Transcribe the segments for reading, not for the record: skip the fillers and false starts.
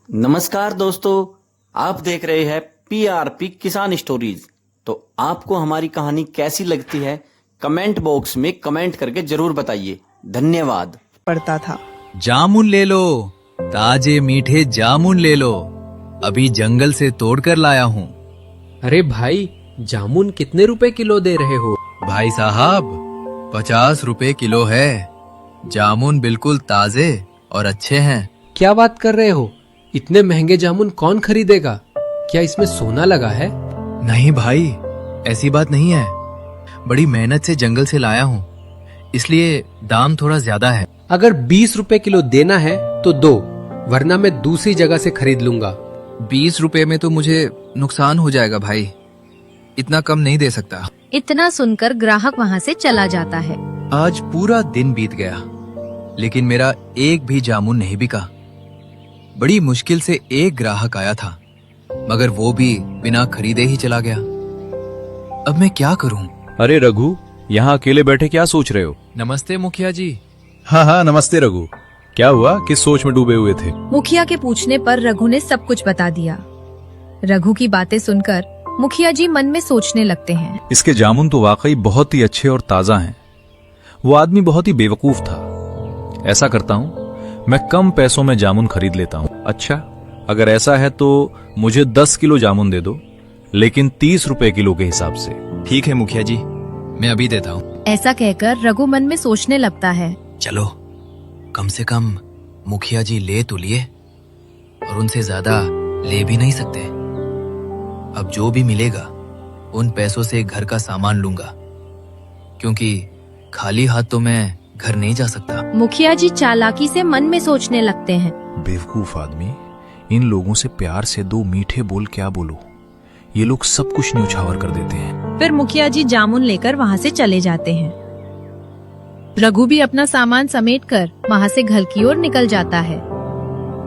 नमस्कार दोस्तों, आप देख रहे हैं पीआरपी किसान स्टोरीज। तो आपको हमारी कहानी कैसी लगती है कमेंट बॉक्स में कमेंट करके जरूर बताइए। धन्यवाद। पड़ता था। जामुन ले लो, ताजे मीठे जामुन ले लो, अभी जंगल से तोड़ कर लाया हूँ। अरे भाई, जामुन कितने रुपए किलो दे रहे हो? भाई साहब, 50 रुपए किलो है। जामुन बिल्कुल ताजे और अच्छे हैं। क्या बात कर रहे हो? इतने महंगे जामुन कौन खरीदेगा? क्या इसमें सोना लगा है? नहीं भाई, ऐसी बात नहीं है। बड़ी मेहनत से जंगल से लाया हूँ, इसलिए दाम थोड़ा ज्यादा है। अगर 20 रुपए किलो देना है तो दो, वरना मैं दूसरी जगह से खरीद लूंगा। 20 रुपए में तो मुझे नुकसान हो जाएगा भाई, इतना कम नहीं दे सकता। इतना सुनकर ग्राहक वहाँ से चला जाता है। आज पूरा दिन बीत गया, लेकिन मेरा एक भी जामुन नहीं बिका। बड़ी मुश्किल से एक ग्राहक आया था, मगर वो भी बिना खरीदे ही चला गया। अब मैं क्या करूं? अरे रघु, यहाँ अकेले बैठे क्या सोच रहे हो? नमस्ते मुखिया जी। हाँ, नमस्ते रघु। क्या हुआ, किस सोच में डूबे हुए थे? मुखिया के पूछने पर रघु ने सब कुछ बता दिया। रघु की बातें सुनकर मुखिया जी मन में सोचने लगते हैं। इसके जामुन तो वाकई बहुत ही अच्छे और ताजा हैं। वो आदमी बहुत ही बेवकूफ था। ऐसा करता हूँ, मैं कम पैसों में जामुन खरीद लेता हूँ। अच्छा, अगर ऐसा है तो मुझे 10 किलो जामुन दे दो, लेकिन 30 रुपए किलो के हिसाब से। ठीक है मुखिया जी, मैं अभी देता हूँ। ऐसा कहकर रघु मन में सोचने लगता है। चलो, कम से कम मुखिया जी ले तो लिए, और उनसे ज्यादा ले भी नहीं सकते। अब जो भी मिलेगा उन पैसों से घर का सामान लूंगा, क्योंकि खाली हाथ तो मैं घर नहीं जा सकता। मुखिया जी चालाकी से मन में सोचने लगते हैं। बेवकूफ आदमी, इन लोगों से प्यार से दो मीठे बोल क्या बोलो, ये लोग सब कुछ न्यौछावर कर देते हैं। फिर मुखिया जी जामुन लेकर वहाँ से चले जाते हैं। रघु भी अपना सामान समेटकर वहाँ से घर की ओर निकल जाता है।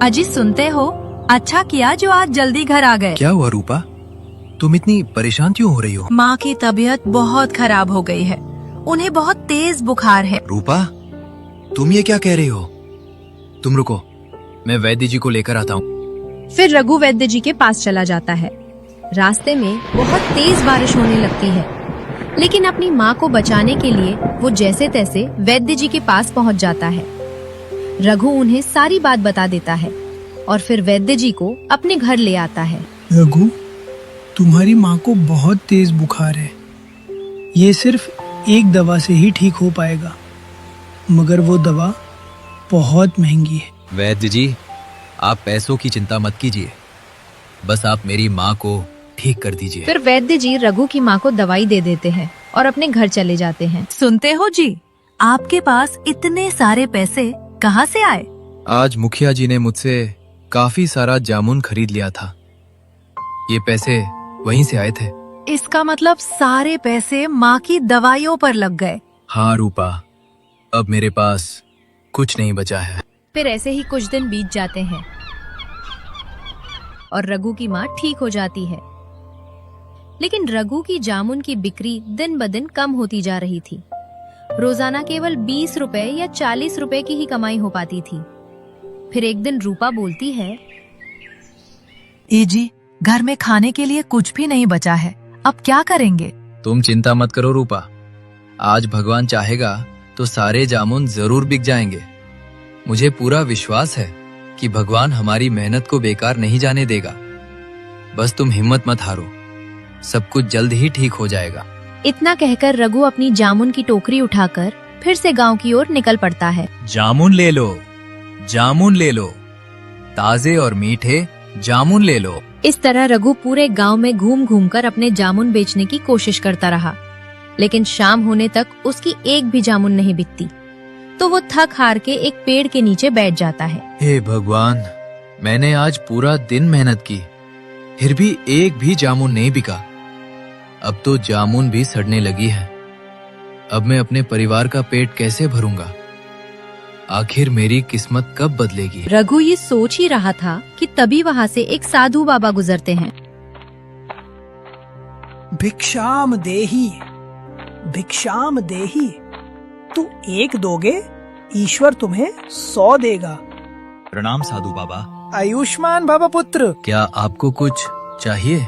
अजी सुनते हो, अच्छा किया जो आज जल्दी घर आ गए। क्या हुआ रूपा, तुम इतनी परेशान क्यों हो रही हो? माँ की तबीयत बहुत खराब हो गई है, उन्हें बहुत तेज बुखार है। रूपा, तुम ये क्या कह रही हो? तुम रुको, मैं वैद्य जी को लेकर आता हूँ। फिर रघु वैद्य जी के पास चला जाता है। रास्ते में बहुत तेज बारिश होने लगती है, लेकिन अपनी माँ को बचाने के लिए वो जैसे तैसे वैद्य जी के पास पहुँच जाता है। रघु उन्हें सारी बात बता देता है और फिर वैद्य जी को अपने घर ले आता है। रघु, तुम्हारी माँ को बहुत तेज बुखार है। ये सिर्फ एक दवा से ही ठीक हो पाएगा, मगर वो दवा बहुत महंगी है। वैद्य जी, आप पैसों की चिंता मत कीजिए, बस आप मेरी माँ को ठीक कर दीजिए। फिर वैद्य जी रघु की माँ को दवाई दे देते हैं और अपने घर चले जाते हैं। सुनते हो जी, आपके पास इतने सारे पैसे कहाँ से आए? आज मुखिया जी ने मुझसे काफी सारा जामुन खरीद लिया था, ये पैसे वहीं से आए थे। इसका मतलब सारे पैसे माँ की दवाइयों पर लग गए। हाँ रूपा, अब मेरे पास कुछ नहीं बचा है। फिर ऐसे ही कुछ दिन बीत जाते हैं और रघु की माँ ठीक हो जाती है। लेकिन रघु की जामुन की बिक्री दिन ब दिन कम होती जा रही थी। रोजाना केवल 20 रुपए या 40 रुपए की ही कमाई हो पाती थी। फिर एक दिन रूपा बोलती है, ए जी, घर में खाने के लिए कुछ भी नहीं बचा है, अब क्या करेंगे? तुम चिंता मत करो रूपा, आज भगवान चाहेगा तो सारे जामुन जरूर बिक जाएंगे। मुझे पूरा विश्वास है कि भगवान हमारी मेहनत को बेकार नहीं जाने देगा। बस तुम हिम्मत मत हारो, सब कुछ जल्द ही ठीक हो जाएगा। इतना कहकर रघु अपनी जामुन की टोकरी उठाकर फिर से गांव की ओर निकल पड़ता है। जामुन ले लो, जामुन ले लो, ताजे और मीठे जामुन ले लो। इस तरह रघु पूरे गांव में घूम घूम कर अपने जामुन बेचने की कोशिश करता रहा, लेकिन शाम होने तक उसकी एक भी जामुन नहीं बिकती। तो वो थक हार के एक पेड़ के नीचे बैठ जाता है। हे भगवान, मैंने आज पूरा दिन मेहनत की, फिर भी एक भी जामुन नहीं बिका। अब तो जामुन भी सड़ने लगी है। अब मैं अपने परिवार का पेट कैसे भरूंगा? आखिर मेरी किस्मत कब बदलेगी? रघु ये सोच ही रहा था कि तभी वहाँ से एक साधु बाबा गुजरते हैं। भिक्षाम देही, भिक्षाम देही, तू 1 दोगे, ईश्वर तुम्हें 100 देगा। प्रणाम साधु बाबा। आयुष्मान भव पुत्र। क्या आपको कुछ चाहिए?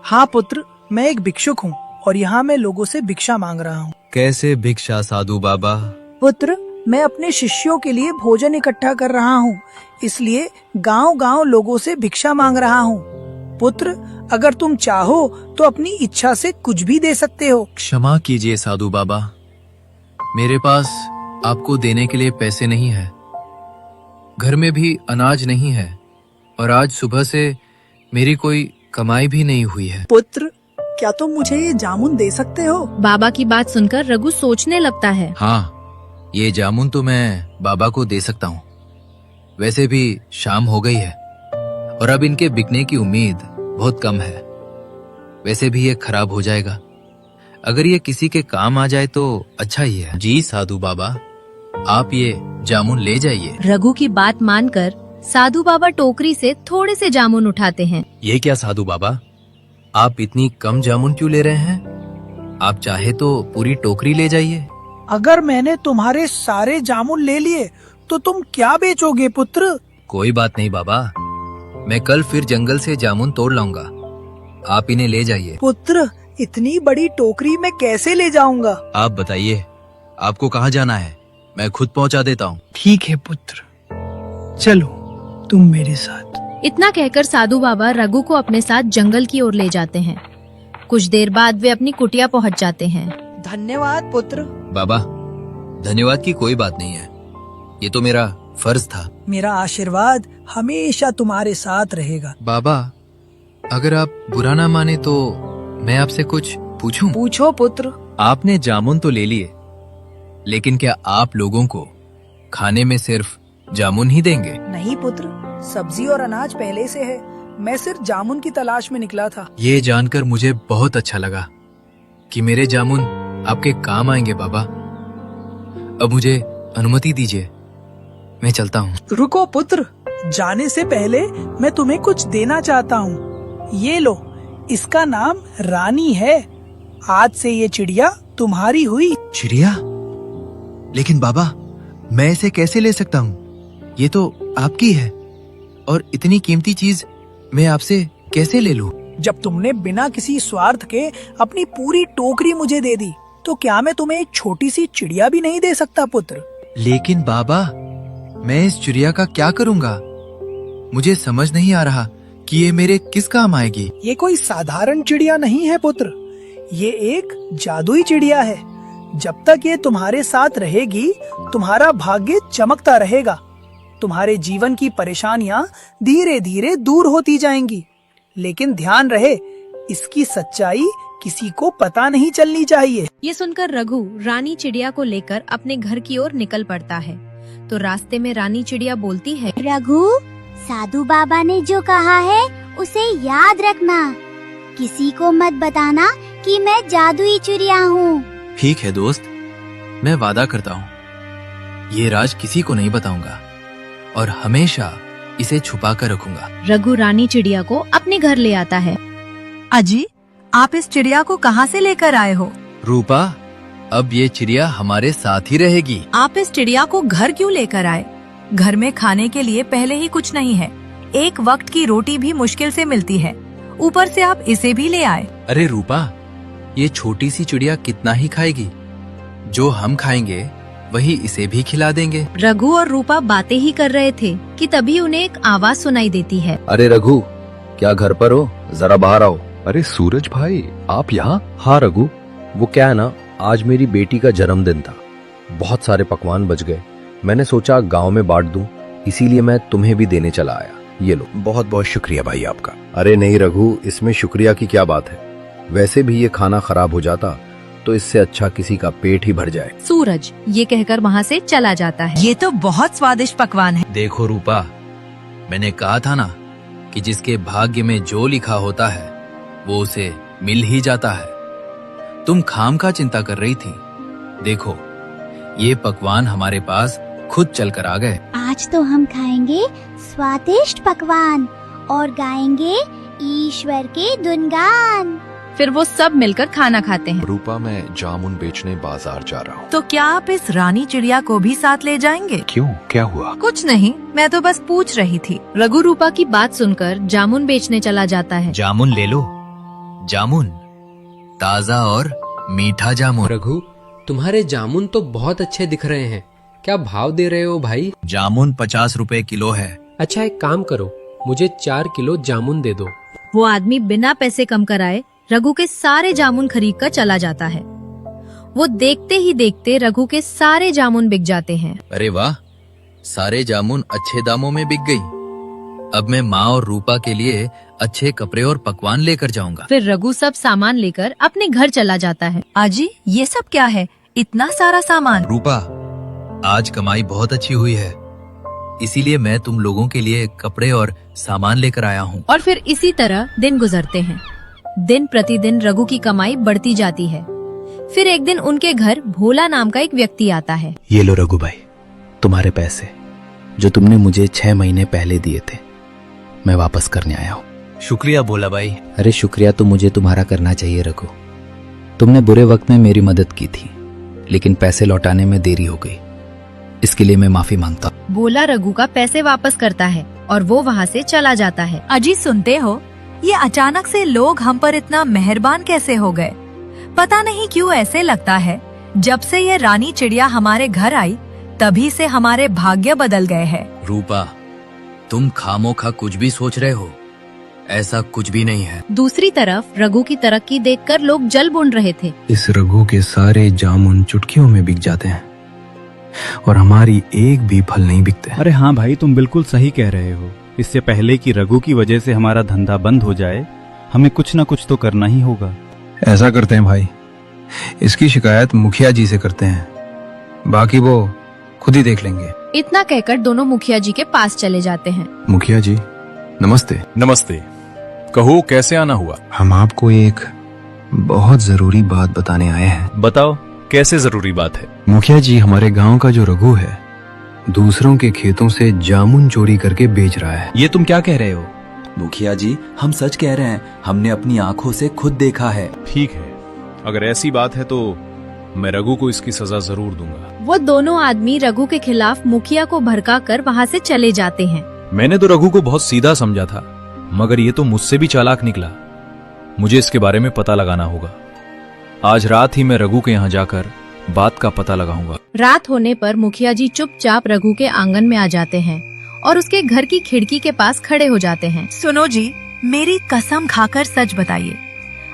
हाँ पुत्र, मैं एक भिक्षुक हूँ और यहाँ मैं लोगों से भिक्षा मांग रहा हूँ। कैसे भिक्षा साधु बाबा? पुत्र, मैं अपने शिष्यों के लिए भोजन इकट्ठा कर रहा हूँ, इसलिए गांव-गांव लोगों से भिक्षा मांग रहा हूँ। पुत्र, अगर तुम चाहो तो अपनी इच्छा से कुछ भी दे सकते हो। क्षमा कीजिए साधु बाबा, मेरे पास आपको देने के लिए पैसे नहीं है, घर में भी अनाज नहीं है और आज सुबह से मेरी कोई कमाई भी नहीं हुई है। पुत्र, क्या तुम मुझे ये जामुन दे सकते हो? बाबा की बात सुनकर रघु सोचने लगता है। हाँ, ये जामुन तो मैं बाबा को दे सकता हूँ। वैसे भी शाम हो गई है और अब इनके बिकने की उम्मीद बहुत कम है। वैसे भी ये खराब हो जाएगा, अगर ये किसी के काम आ जाए तो अच्छा ही है। जी साधु बाबा, आप ये जामुन ले जाइए। रघु की बात मानकर साधु बाबा टोकरी से थोड़े से जामुन उठाते हैं। ये क्या साधु बाबा, आप इतनी कम जामुन क्यों ले रहे हैं? आप चाहे तो पूरी टोकरी ले जाइए। अगर मैंने तुम्हारे सारे जामुन ले लिए तो तुम क्या बेचोगे पुत्र? कोई बात नहीं बाबा, मैं कल फिर जंगल से जामुन तोड़ लाऊंगा, आप इन्हें ले जाइए। पुत्र, इतनी बड़ी टोकरी मैं कैसे ले जाऊंगा? आप बताइए, आपको कहाँ जाना है? मैं खुद पहुँचा देता हूँ। ठीक है पुत्र, चलो तुम मेरे साथ। इतना कहकर साधु बाबा रघु को अपने साथ जंगल की ओर ले जाते हैं। कुछ देर बाद वे अपनी कुटिया पहुंच जाते हैं। धन्यवाद पुत्र। बाबा, धन्यवाद की कोई बात नहीं है, ये तो मेरा फर्ज था। मेरा आशीर्वाद हमेशा तुम्हारे साथ रहेगा। बाबा, अगर आप बुरा ना माने तो मैं आपसे कुछ पूछूं? पूछो पुत्र। आपने जामुन तो ले लिए, लेकिन क्या आप लोगों को खाने में सिर्फ जामुन ही देंगे? नहीं पुत्र, सब्जी और अनाज पहले से है, मैं सिर्फ जामुन की तलाश में निकला था। ये जानकर मुझे बहुत अच्छा लगा कि मेरे जामुन आपके काम आएंगे बाबा। अब मुझे अनुमति दीजिए, मैं चलता हूँ। रुको पुत्र, जाने से पहले मैं तुम्हें कुछ देना चाहता हूँ। ये लो, इसका नाम रानी है। आज से ये चिड़िया तुम्हारी हुई। चिड़िया? लेकिन बाबा, मैं इसे कैसे ले सकता हूँ? ये तो आपकी है और इतनी कीमती चीज मैं आपसे कैसे ले लूं? जब तुमने बिना किसी स्वार्थ के अपनी पूरी टोकरी मुझे दे दी, तो क्या मैं तुम्हें एक छोटी सी चिड़िया भी नहीं दे सकता पुत्र? लेकिन बाबा, मैं इस चिड़िया का क्या करूँगा? मुझे समझ नहीं आ रहा कि ये मेरे किस काम आएगी। ये कोई साधारण चिड़िया नहीं है पुत्र, ये एक जादुई चिड़िया है। जब तक ये तुम्हारे साथ रहेगी, तुम्हारा भाग्य चमकता रहेगा। तुम्हारे जीवन की परेशानियां धीरे धीरे दूर होती जाएंगी। लेकिन ध्यान रहे, इसकी सच्चाई किसी को पता नहीं चलनी चाहिए। ये सुनकर रघु रानी चिड़िया को लेकर अपने घर की ओर निकल पड़ता है। तो रास्ते में रानी चिड़िया बोलती है, रघु, साधु बाबा ने जो कहा है उसे याद रखना। किसी को मत बताना कि मैं जादुई चिड़िया हूँ। ठीक है दोस्त, मैं वादा करता हूँ, ये राज किसी को नहीं बताऊंगा और हमेशा इसे छुपा कर रखूंगा। रघु रानी चिड़िया को अपने घर ले आता है। अजी, आप इस चिड़िया को कहाँ से लेकर आए हो? रूपा, अब ये चिड़िया हमारे साथ ही रहेगी। आप इस चिड़िया को घर क्यों लेकर आए? घर में खाने के लिए पहले ही कुछ नहीं है, एक वक्त की रोटी भी मुश्किल से मिलती है, ऊपर से आप इसे भी ले आए। अरे रूपा, ये छोटी सी चिड़िया कितना ही खाएगी, जो हम खाएंगे वही इसे भी खिला देंगे। रघु और रूपा बातें ही कर रहे थे कि तभी उन्हें एक आवाज सुनाई देती है। अरे रघु, क्या घर पर हो? जरा बाहर आओ। अरे सूरज भाई, आप यहाँ? हाँ रघु, वो क्या है ना, आज मेरी बेटी का जन्मदिन था, बहुत सारे पकवान बच गए। मैंने सोचा गांव में बांट दूं, इसीलिए मैं तुम्हें भी देने चला आया। ये लो। बहुत बहुत शुक्रिया भाई आपका। अरे नहीं रघु, इसमें शुक्रिया की क्या बात है, वैसे भी ये खाना खराब हो जाता तो इससे अच्छा किसी का पेट ही भर जाए। सूरज ये कहकर वहाँ से चला जाता है। ये तो बहुत स्वादिष्ट पकवान है। देखो रूपा, मैंने कहा था ना कि जिसके भाग्य में जो लिखा होता है वो उसे मिल ही जाता है। तुम खामखा चिंता कर रही थी, देखो ये पकवान हमारे पास खुद चल कर आ गए। आज तो हम खाएंगे स्वादिष्ट पकवान और गाएंगे ईश्वर के गुणगान। फिर वो सब मिलकर खाना खाते हैं। रूपा, मैं जामुन बेचने बाजार जा रहा हूँ। तो क्या आप इस रानी चिड़िया को भी साथ ले जाएंगे? क्यों, क्या हुआ? कुछ नहीं, मैं तो बस पूछ रही थी। रघु रूपा की बात सुनकर जामुन बेचने चला जाता है। जामुन ले लो, जामुन, ताजा और मीठा जामुन। रघु, तुम्हारे जामुन तो बहुत अच्छे दिख रहे हैं। क्या भाव दे रहे हो भाई? जामुन 50 रुपए किलो है। अच्छा, एक काम करो, मुझे 4 किलो जामुन दे दो। वो आदमी बिना पैसे कम कराए रघु के सारे जामुन खरीद कर चला जाता है। वो देखते ही देखते रघु के सारे जामुन बिक जाते हैं। अरे वाह, सारे जामुन अच्छे दामों में बिक गई। अब मैं माँ और रूपा के लिए अच्छे कपड़े और पकवान लेकर जाऊंगा। फिर रघु सब सामान लेकर अपने घर चला जाता है। आजी, ये सब क्या है? इतना सारा सामान। रूपा, आज कमाई बहुत अच्छी हुई है, इसीलिए मैं तुम लोगों के लिए कपड़े और सामान लेकर आया हूँ। और फिर इसी तरह दिन गुजरते हैं। दिन प्रतिदिन रघु की कमाई बढ़ती जाती है। फिर एक दिन उनके घर भोला नाम का एक व्यक्ति आता है। ये लो रघु भाई, तुम्हारे पैसे जो तुमने मुझे 6 महीने पहले दिए थे, मैं वापस करने आया हूँ। शुक्रिया भोला भाई। अरे शुक्रिया तो मुझे तुम्हारा करना चाहिए रघु। तुमने बुरे वक्त में मेरी मदद की थी, लेकिन पैसे लौटाने में देरी हो गई, इसके लिए मैं माफी मांगता हूँ। भोला रघु का पैसे वापस करता है और वो वहाँ से चला जाता है। अजी, सुनते हो, ये अचानक से लोग हम पर इतना मेहरबान कैसे हो गए? पता नहीं क्यों ऐसे लगता है जब से ये रानी चिड़िया हमारे घर आई तभी से हमारे भाग्य बदल गए हैं। रूपा, तुम खामोखा कुछ भी सोच रहे हो, ऐसा कुछ भी नहीं है। दूसरी तरफ रघु की तरक्की देखकर लोग जल बुन रहे थे। इस रघु के सारे जामुन चुटकियों में बिक जाते हैं और हमारी एक भी फल नहीं बिकते। अरे हाँ भाई, तुम बिल्कुल सही कह रहे हो। इससे पहले कि रघु की वजह से हमारा धंधा बंद हो जाए, हमें कुछ न कुछ तो करना ही होगा। ऐसा करते हैं भाई, इसकी शिकायत मुखिया जी से करते हैं, बाकी वो खुद ही देख लेंगे। इतना कहकर दोनों मुखिया जी के पास चले जाते हैं। मुखिया जी नमस्ते। नमस्ते, कहो कैसे आना हुआ? हम आपको एक बहुत जरूरी बात बताने आए हैं। बताओ, कैसे जरूरी बात है? मुखिया जी, हमारे गांव का जो रघु है दूसरों के खेतों से जामुन चोरी करके बेच रहा है। ये तुम क्या कह रहे हो? मुखिया जी, हम सच कह रहे हैं, हमने अपनी आंखों से खुद देखा है। ठीक है, अगर ऐसी बात है तो मैं रघु को इसकी सजा जरूर दूंगा। वो दोनों आदमी रघु के खिलाफ मुखिया को भड़काकर वहाँ से चले जाते हैं। मैंने तो रघु को बहुत सीधा समझा था, मगर ये तो मुझसे भी चालाक निकला। मुझे इसके बारे में पता लगाना होगा। आज रात ही मैं रघु के यहाँ जाकर बात का पता लगाऊंगा। रात होने पर मुखिया जी चुपचाप रघु के आंगन में आ जाते हैं और उसके घर की खिड़की के पास खड़े हो जाते हैं। सुनो जी, मेरी कसम खाकर सच बताइए,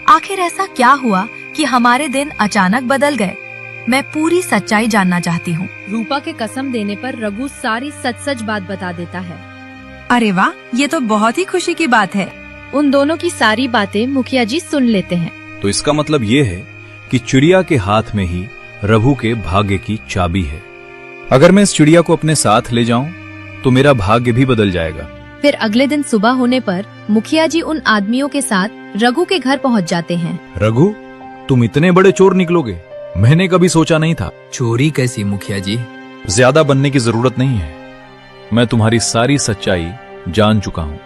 आखिर ऐसा क्या हुआ कि हमारे दिन अचानक बदल गए? मैं पूरी सच्चाई जानना चाहती हूँ। रूपा के कसम देने पर रघु सारी सच सच बात बता देता है। अरे वाह, ये तो बहुत ही खुशी की बात है। उन दोनों की सारी बातें मुखिया जी सुन लेते हैं। तो इसका मतलब ये है कि चिड़िया के हाथ में ही रघु के भाग्य की चाबी है। अगर मैं इस चिड़िया को अपने साथ ले जाऊं तो मेरा भाग्य भी बदल जाएगा। फिर अगले दिन सुबह होने पर मुखिया जी उन आदमियों के साथ रघु के घर पहुंच जाते हैं। रघु, तुम इतने बड़े चोर निकलोगे, मैंने कभी सोचा नहीं था। चोरी कैसी मुखिया जी? ज्यादा बनने की जरूरत नहीं है, मैं तुम्हारी सारी सच्चाई जान चुका हूँ।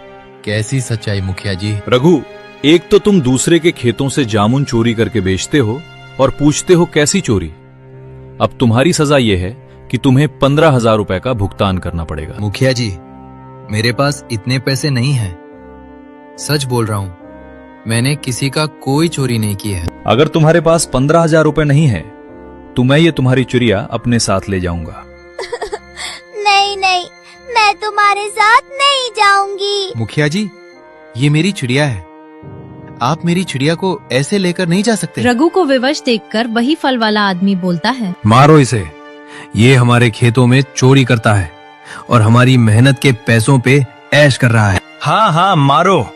कैसी सच्चाई मुखिया जी? रघु, एक तो तुम दूसरे के खेतों से जामुन चोरी करके बेचते हो और पूछते हो कैसी चोरी। अब तुम्हारी सजा यह है कि तुम्हें 15,000 रुपए का भुगतान करना पड़ेगा। मुखिया जी, मेरे पास इतने पैसे नहीं हैं। सच बोल रहा हूँ, मैंने किसी का कोई चोरी नहीं की है। अगर तुम्हारे पास 15,000 रुपए नहीं है तो मैं ये तुम्हारी चिड़िया अपने साथ ले जाऊंगा। नहीं नहीं, मैं तुम्हारे साथ नहीं जाऊंगी। मुखिया जी, ये मेरी चिड़िया है, आप मेरी चिड़िया को ऐसे लेकर नहीं जा सकते। रघु को विवश देखकर वही फल वाला आदमी बोलता है, मारो इसे, ये हमारे खेतों में चोरी करता है और हमारी मेहनत के पैसों पे ऐश कर रहा है। हाँ हाँ मारो,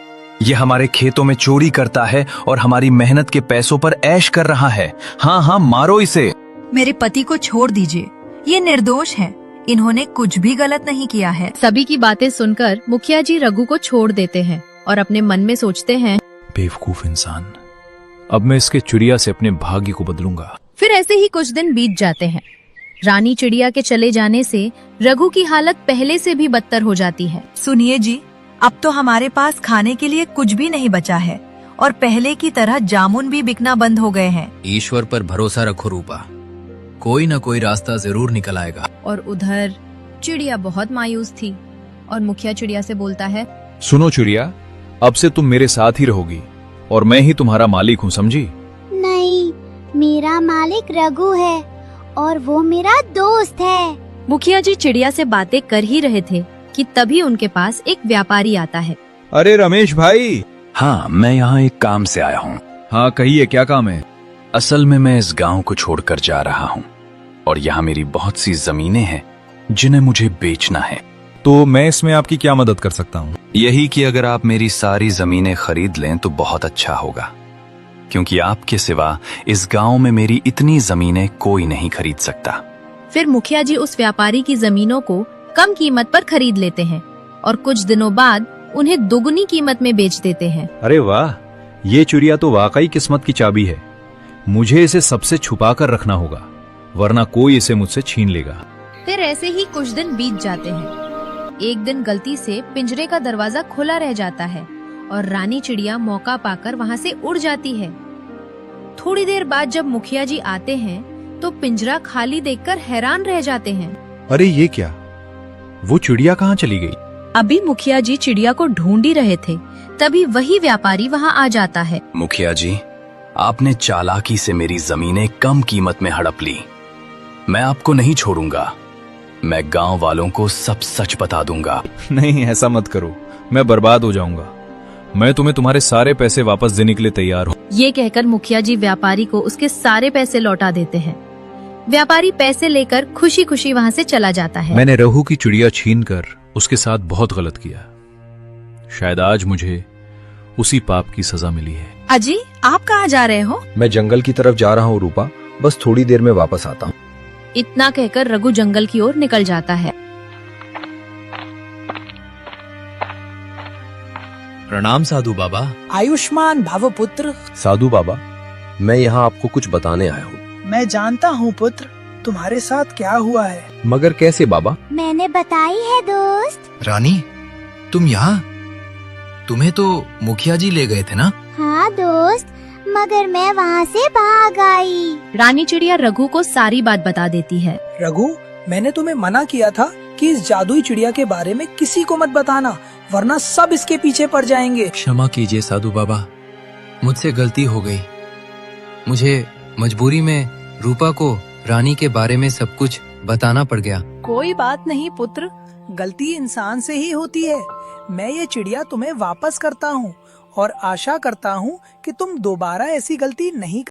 ये हमारे खेतों में चोरी करता है और हमारी मेहनत के पैसों पर ऐश कर रहा है। हाँ हाँ मारो इसे। मेरे पति को छोड़ दीजिए, ये निर्दोष है, इन्होंने कुछ भी गलत नहीं किया है। सभी की बातें सुनकर मुखिया जी रघु को छोड़ देते हैं और अपने मन में सोचते हैं, बेवकूफ इंसान, अब मैं इसके चिड़िया से अपने भाग्य को बदलूंगा। फिर ऐसे ही कुछ दिन बीत जाते हैं। रानी चिड़िया के चले जाने से रघु की हालत पहले से भी बदतर हो जाती है। सुनिए जी, अब तो हमारे पास खाने के लिए कुछ भी नहीं बचा है, और पहले की तरह जामुन भी बिकना बंद हो गए हैं। ईश्वर पर भरोसा रखो रूपा, कोई ना कोई रास्ता जरूर निकल आएगा। और उधर चिड़िया बहुत मायूस थी और मुखिया चिड़िया से बोलता है, सुनो चिड़िया, अब से तुम मेरे साथ ही रहोगी और मैं ही तुम्हारा मालिक हूँ, समझी? नहीं, मेरा मालिक रघु है और वो मेरा दोस्त है। मुखिया जी चिड़िया से बातें कर ही रहे थे कि तभी उनके पास एक व्यापारी आता है। अरे रमेश भाई। हाँ, मैं यहाँ एक काम से आया हूँ। हाँ कहिए, क्या काम है? असल में मैं इस गांव को छोड़कर जा रहा हूँ और यहाँ मेरी बहुत सी जमीनें हैं जिन्हें मुझे बेचना है। तो मैं इसमें आपकी क्या मदद कर सकता हूँ? यही कि अगर आप मेरी सारी जमीनें खरीद लें तो बहुत अच्छा होगा, क्योंकि आपके सिवा इस गांव में मेरी इतनी जमीनें कोई नहीं खरीद सकता। फिर मुखिया जी उस व्यापारी की जमीनों को कम कीमत पर खरीद लेते हैं और कुछ दिनों बाद उन्हें दोगुनी कीमत में बेच देते हैं। अरे वाह, ये चिड़िया तो वाकई किस्मत की चाबी है। मुझे इसे सबसे छुपा कर रखना होगा, वरना कोई इसे मुझसे छीन लेगा। फिर ऐसे ही कुछ दिन बीत जाते हैं। एक दिन गलती से पिंजरे का दरवाजा खुला रह जाता है और रानी चिड़िया मौका पाकर वहाँ से उड़ जाती है। थोड़ी देर बाद जब मुखिया जी आते हैं तो पिंजरा खाली देखकर हैरान रह जाते हैं। अरे ये क्या, वो चिड़िया कहाँ चली गई? अभी मुखिया जी चिड़िया को ढूंढ ही रहे थे, तभी वही व्यापारी वहाँ आ जाता है। मुखिया जी, आपने चालाकी से मेरी जमीनें कम कीमत में हड़प ली। मैं आपको नहीं छोड़ूंगा, मैं गांव वालों को सब सच बता दूंगा। नहीं, ऐसा मत करो, मैं बर्बाद हो जाऊंगा। मैं तुम्हें तुम्हारे सारे पैसे वापस देने के लिए तैयार हूँ। ये कहकर मुखिया जी व्यापारी को उसके सारे पैसे लौटा देते हैं। व्यापारी पैसे लेकर खुशी खुशी वहाँ से चला जाता है। मैंने रहू की चिड़िया छीनकर उसके साथ बहुत गलत किया। शायद आज मुझे उसी पाप की सजा मिली है। अजी, आप कहाँ जा रहे हो? मैं जंगल की तरफ जा रहा हूँ रूपा, बस थोड़ी देर में वापस आता हूँ। इतना कहकर रघु जंगल की ओर निकल जाता है। प्रणाम साधु बाबा। आयुष्मान भव पुत्र। साधु बाबा, मैं यहाँ आपको कुछ बताने आया हूँ। मैं जानता हूँ पुत्र, तुम्हारे साथ क्या हुआ है। मगर कैसे बाबा? मैंने बताई है दोस्त। रानी, तुम यहाँ? तुम्हें तो मुखिया जी ले गए थे ना? हाँ दोस्त, मगर मैं वहाँ से भाग आई। रानी चिड़िया रघु को सारी बात बता देती है। रघु, मैंने तुम्हें मना किया था कि इस जादुई चिड़िया के बारे में किसी को मत बताना, वरना सब इसके पीछे पड़ जाएंगे। क्षमा कीजिए साधु बाबा, मुझसे गलती हो गई। मुझे मजबूरी में रूपा को रानी के बारे में सब कुछ बताना पड़ गया। कोई बात नहीं पुत्र, गलती इंसान से ही होती है। मैं ये चिड़िया तुम्हें वापस करता हूँ और आशा करता हूँ कि तुम दोबारा ऐसी गलती नहीं